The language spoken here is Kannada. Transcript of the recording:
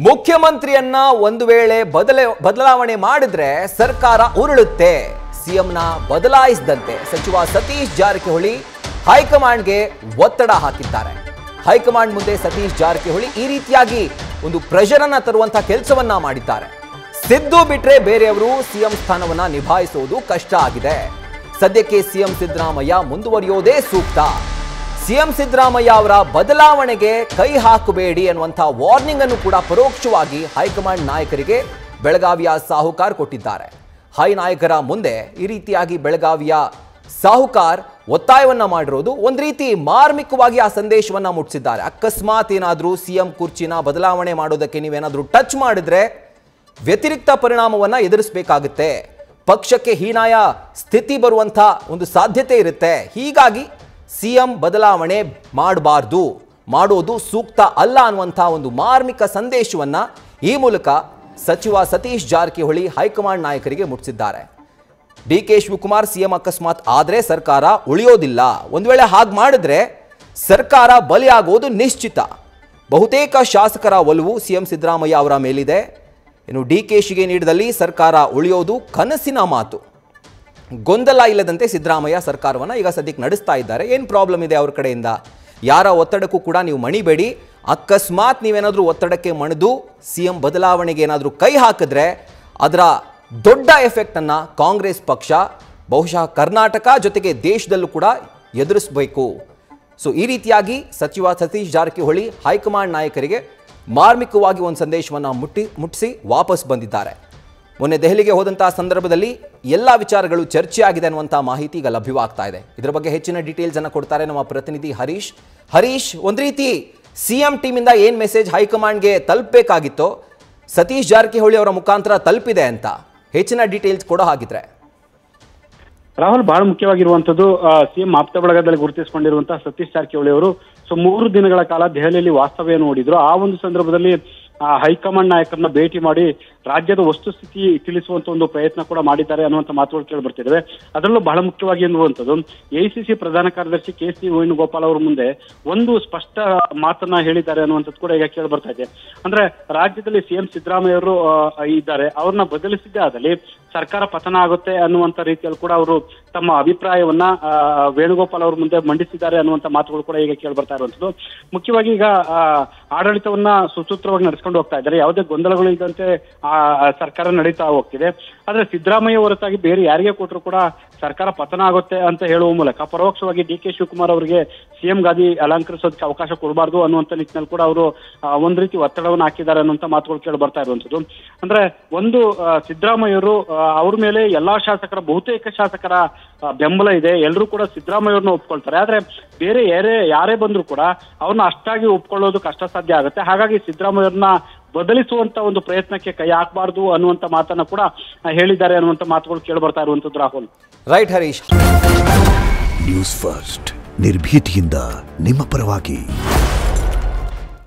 ಮುಖ್ಯಮಂತ್ರಿಯನ್ನ ಒಂದು ವೇಳೆ ಬದಲಾವಣೆ ಮಾಡಿದ್ರೆ ಸರ್ಕಾರ ಉರುಳುತ್ತೆ. ಸಿಎಂನ ಬದಲಾಯಿಸಿದಂತೆ ಸಚಿವ ಸತೀಶ್ ಜಾರಕಿಹೊಳಿ ಹೈಕಮಾಂಡ್ಗೆ ಒತ್ತಡ ಹಾಕಿದ್ದಾರೆ. ಹೈಕಮಾಂಡ್ ಮುಂದೆ ಸತೀಶ್ ಜಾರಕಿಹೊಳಿ ಈ ರೀತಿಯಾಗಿ ಒಂದು ಪ್ರೆಷರ್ ಅನ್ನ ತರುವಂತಹ ಕೆಲಸವನ್ನ ಮಾಡಿದ್ದಾರೆ. ಸಿದ್ದು ಬಿಟ್ರೆ ಬೇರೆಯವರು ಸಿಎಂ ಸ್ಥಾನವನ್ನ ನಿಭಾಯಿಸುವುದು ಕಷ್ಟ ಆಗಿದೆ. ಸದ್ಯಕ್ಕೆ ಸಿಎಂ ಸಿದ್ದರಾಮಯ್ಯ ಮುಂದುವರಿಯೋದೇ ಸೂಕ್ತ. ಸಿಎಂ ಸಿದ್ದರಾಮಯ್ಯ ಅವರ ಬದಲಾವಣೆಗೆ ಕೈ ಹಾಕಬೇಡಿ ಅನ್ನುವಂಥ ವಾರ್ನಿಂಗ್ ಅನ್ನು ಕೂಡ ಪರೋಕ್ಷವಾಗಿ ಹೈಕಮಾಂಡ್ ನಾಯಕರಿಗೆ ಬೆಳಗಾವಿಯ ಸಾಹುಕಾರ್ ಕೊಟ್ಟಿದ್ದಾರೆ. ಹೈ ನಾಯಕರ ಮುಂದೆ ಈ ರೀತಿಯಾಗಿ ಬೆಳಗಾವಿಯ ಸಾಹುಕಾರ್ ಒತ್ತಾಯವನ್ನ ಮಾಡಿರೋದು ಒಂದು ರೀತಿ ಮಾರ್ಮಿಕವಾಗಿ ಆ ಸಂದೇಶವನ್ನ ಮುಟ್ಟಿಸಿದ್ದಾರೆ. ಅಕಸ್ಮಾತ್ ಏನಾದರೂ ಸಿಎಂ ಕುರ್ಚಿನ ಬದಲಾವಣೆ ಮಾಡೋದಕ್ಕೆ ನೀವೇನಾದರೂ ಟಚ್ ಮಾಡಿದ್ರೆ ವ್ಯತಿರಿಕ್ತ ಪರಿಣಾಮವನ್ನ ಎದುರಿಸಬೇಕಾಗುತ್ತೆ. ಪಕ್ಷಕ್ಕೆ ಹೀನಾಯ ಸ್ಥಿತಿ ಬರುವಂಥ ಒಂದು ಸಾಧ್ಯತೆ ಇರುತ್ತೆ. ಹೀಗಾಗಿ ಸಿಎಂ ಬದಲಾವಣೆ ಮಾಡಬಾರ್ದು, ಮಾಡೋದು ಸೂಕ್ತ ಅಲ್ಲ ಅನ್ನುವಂಥ ಒಂದು ಮಾರ್ಮಿಕ ಸಂದೇಶವನ್ನ ಈ ಮೂಲಕ ಸಚಿವ ಸತೀಶ್ ಜಾರಕಿಹೊಳಿ ಹೈಕಮಾಂಡ್ ನಾಯಕರಿಗೆ ಮುಟ್ಟಿಸಿದ್ದಾರೆ. ಡಿಕೆ ಶಿವಕುಮಾರ್ ಸಿಎಂ ಅಕಸ್ಮಾತ್ ಆದರೆ ಸರ್ಕಾರ ಉಳಿಯೋದಿಲ್ಲ. ಒಂದು ವೇಳೆ ಹಾಗೆ ಮಾಡಿದ್ರೆ ಸರ್ಕಾರ ಬಲಿಯಾಗೋದು ನಿಶ್ಚಿತ. ಬಹುತೇಕ ಶಾಸಕರ ಒಲವು ಸಿಎಂ ಸಿದ್ದರಾಮಯ್ಯ ಅವರ ಮೇಲಿದೆ. ಇನ್ನು ಡಿಕೆಶಿಗೆ ನೀಡಿದಲ್ಲಿ ಸರ್ಕಾರ ಉಳಿಯೋದು ಕನಸಿನ ಮಾತು. ಗೊಂದಲ ಇಲ್ಲದಂತೆ ಸಿದ್ದರಾಮಯ್ಯ ಸರ್ಕಾರವನ್ನು ಈಗ ಸದ್ಯಕ್ಕೆ ನಡೆಸ್ತಾ ಇದ್ದಾರೆ. ಏನು ಪ್ರಾಬ್ಲಮ್ ಇದೆ ಅವ್ರ ಕಡೆಯಿಂದ? ಯಾರ ಒತ್ತಡಕ್ಕೂ ಕೂಡ ನೀವು ಮಣಿಬೇಡಿ. ಅಕಸ್ಮಾತ್ ನೀವೇನಾದರೂ ಒತ್ತಡಕ್ಕೆ ಮಣಿದು ಸಿಎಂ ಬದಲಾವಣೆಗೆ ಏನಾದರೂ ಕೈ ಹಾಕಿದ್ರೆ ಅದರ ದೊಡ್ಡ ಎಫೆಕ್ಟನ್ನು ಕಾಂಗ್ರೆಸ್ ಪಕ್ಷ ಬಹುಶಃ ಕರ್ನಾಟಕ ಜೊತೆಗೆ ದೇಶದಲ್ಲೂ ಕೂಡ ಎದುರಿಸಬೇಕು. ಸೊ ಈ ರೀತಿಯಾಗಿ ಸಚಿವ ಸತೀಶ್ ಜಾರಕಿಹೊಳಿ ಹೈಕಮಾಂಡ್ ನಾಯಕರಿಗೆ ಮಾರ್ಮಿಕವಾಗಿ ಒಂದು ಸಂದೇಶವನ್ನು ಮುಟ್ಟಿಸಿ ವಾಪಸ್ ಬಂದಿದ್ದಾರೆ. ಮೊನ್ನೆ ದೆಹಲಿಗೆ ಹೋದಂತಹ ಸಂದರ್ಭದಲ್ಲಿ ಎಲ್ಲ ವಿಚಾರಗಳು ಚರ್ಚೆ ಆಗಿದೆ ಅನ್ನುವಂಥ ಮಾಹಿತಿ ಈಗ ಲಭ್ಯವಾಗ್ತಾ ಇದೆ. ಇದರ ಬಗ್ಗೆ ಹೆಚ್ಚಿನ ಡೀಟೇಲ್ಸ್ ಅನ್ನು ಕೊಡ್ತಾರೆ ನಮ್ಮ ಪ್ರತಿನಿಧಿ ಹರೀಶ್. ಒಂದು ರೀತಿ ಸಿಎಂ ಟೀಮಿಂದ ಏನು ಮೆಸೇಜ್ ಹೈಕಮಾಂಡ್ಗೆ ತಲುಪಬೇಕಾಗಿತ್ತೋ ಸತೀಶ್ ಜಾರಕಿಹೊಳಿ ಅವರ ಮುಖಾಂತರ ತಲುಪಿದೆ ಅಂತ ಹೆಚ್ಚಿನ ಡೀಟೇಲ್ಸ್ ಕೊಡೋ ಹಾಗಿದ್ರೆ. ರಾಹುಲ್, ಬಹಳ ಮುಖ್ಯವಾಗಿರುವಂತದ್ದು ಸಿಎಂ ಆಪ್ತ ಬಳಗದಲ್ಲಿ ಗುರುತಿಸಿಕೊಂಡಿರುವಂತಹ ಸತೀಶ್ ಜಾರಕಿಹೊಳಿ ಅವರು 3 ದಿನಗಳ ಕಾಲ ದೆಹಲಿಯಲ್ಲಿ ವಾಸ್ತವ್ಯ ನೋಡಿದ್ರು. ಆ ಒಂದು ಸಂದರ್ಭದಲ್ಲಿ ಹೈಕಮಾಂಡ್ ನಾಯಕರನ್ನ ಭೇಟಿ ಮಾಡಿ ರಾಜ್ಯದ ವಸ್ತುಸ್ಥಿತಿ ತಿಳಿಸುವಂತ ಒಂದು ಪ್ರಯತ್ನ ಕೂಡ ಮಾಡಿದ್ದಾರೆ ಅನ್ನುವಂಥ ಮಾತುಗಳು ಕೇಳಿ ಬರ್ತಿದ್ದಾವೆ. ಅದರಲ್ಲೂ ಬಹಳ ಮುಖ್ಯವಾಗಿ ಎನ್ನುವಂಥದ್ದು ಎಐಸಿಸಿ ಪ್ರಧಾನ ಕಾರ್ಯದರ್ಶಿ KC ವೇಣುಗೋಪಾಲ್ ಅವರ ಮುಂದೆ ಒಂದು ಸ್ಪಷ್ಟ ಮಾತನ್ನ ಹೇಳಿದ್ದಾರೆ ಅನ್ನುವಂಥದ್ದು ಕೂಡ ಈಗ ಕೇಳಿ ಬರ್ತಾ ಇದೆ. ಅಂದ್ರೆ ರಾಜ್ಯದಲ್ಲಿ ಸಿಎಂ ಸಿದ್ದರಾಮಯ್ಯ ಅವರು ಇದ್ದಾರೆ, ಅವ್ರನ್ನ ಬದಲಿಸಿದ್ದೇ ಆದಲ್ಲಿ ಸರ್ಕಾರ ಪತನ ಆಗುತ್ತೆ ಅನ್ನುವಂಥ ರೀತಿಯಲ್ಲಿ ಕೂಡ ಅವರು ತಮ್ಮ ಅಭಿಪ್ರಾಯವನ್ನ ವೇಣುಗೋಪಾಲ್ ಅವ್ರ ಮುಂದೆ ಮಂಡಿಸಿದ್ದಾರೆ ಅನ್ನುವಂಥ ಮಾತುಗಳು ಕೂಡ ಈಗ ಕೇಳಿ ಬರ್ತಾ ಇರುವಂಥದ್ದು. ಮುಖ್ಯವಾಗಿ ಈಗ ಆಡಳಿತವನ್ನ ಸುಸೂತ್ರವಾಗಿ ನಡೆಸ್ಕೊಂಡು ಹೋಗ್ತಾ ಇದ್ದಾರೆ. ಯಾವುದೇ ಗೊಂದಲಗಳು ಇದ್ದಂತೆ ಸರ್ಕಾರ ನಡೀತಾ ಹೋಗ್ತಿದೆ. ಆದ್ರೆ ಸಿದ್ದರಾಮಯ್ಯ ಹೊರತಾಗಿ ಬೇರೆ ಯಾರಿಗೆ ಕೊಟ್ಟರು ಕೂಡ ಸರ್ಕಾರ ಪತನ ಆಗುತ್ತೆ ಅಂತ ಹೇಳುವ ಮೂಲಕ ಪರೋಕ್ಷವಾಗಿ ಡಿಕೆ ಶಿವಕುಮಾರ್ ಅವರಿಗೆ ಸಿಎಂ ಗಾದಿ ಅಲಂಕರಿಸೋದಕ್ಕೆ ಅವಕಾಶ ಕೊಡಬಾರ್ದು ಅನ್ನುವಂಥ ನಿಟ್ಟಿನಲ್ಲಿ ಕೂಡ ಅವರು ಒಂದ್ ರೀತಿ ಒತ್ತಡವನ್ನು ಹಾಕಿದ್ದಾರೆ ಅನ್ನುವಂಥ ಮಾತುಗಳು ಕೇಳಿ ಬರ್ತಾ ಇರುವಂಥದ್ದು. ಅಂದ್ರೆ ಒಂದು ಸಿದ್ದರಾಮಯ್ಯವರು ಅವ್ರ ಮೇಲೆ ಎಲ್ಲಾ ಶಾಸಕರ ಬಹುತೇಕ ಶಾಸಕರ ಬೆಂಬಲ ಇದೆ. ಎಲ್ಲರೂ ಕೂಡ ಸಿದ್ದರಾಮಯ್ಯವ್ರನ್ನ ಒಪ್ಕೊಳ್ತಾರೆ. ಆದ್ರೆ ಬೇರೆ ಯಾರೇ ಬಂದ್ರು ಕೂಡ ಅವ್ರನ್ನ ಅಷ್ಟಾಗಿ ಒಪ್ಕೊಳ್ಳೋದು ಕಷ್ಟ ಸಾಧ್ಯ ಆಗುತ್ತೆ. ಹಾಗಾಗಿ ಸಿದ್ದರಾಮಯ್ಯವ್ರನ್ನ ಬದಲಿಸುವಂತ ಒಂದು ಪ್ರಯತ್ನಕ್ಕೆ ಕೈ ಹಾಕಬಾರ್ದು ಅನ್ನುವಂಥ ಮಾತನ್ನ ಕೂಡ ಹೇಳಿದ್ದಾರೆ ಅನ್ನುವಂಥ ಮಾತುಗಳು ಕೇಳಿ ಬರ್ತಾ ಇರುವಂತದ್ದು. Rahul, right Harish. News first ನಿರ್ಭೀತಿಯಿಂದ ನಿಮ್ಮ ಪರವಾಗಿ.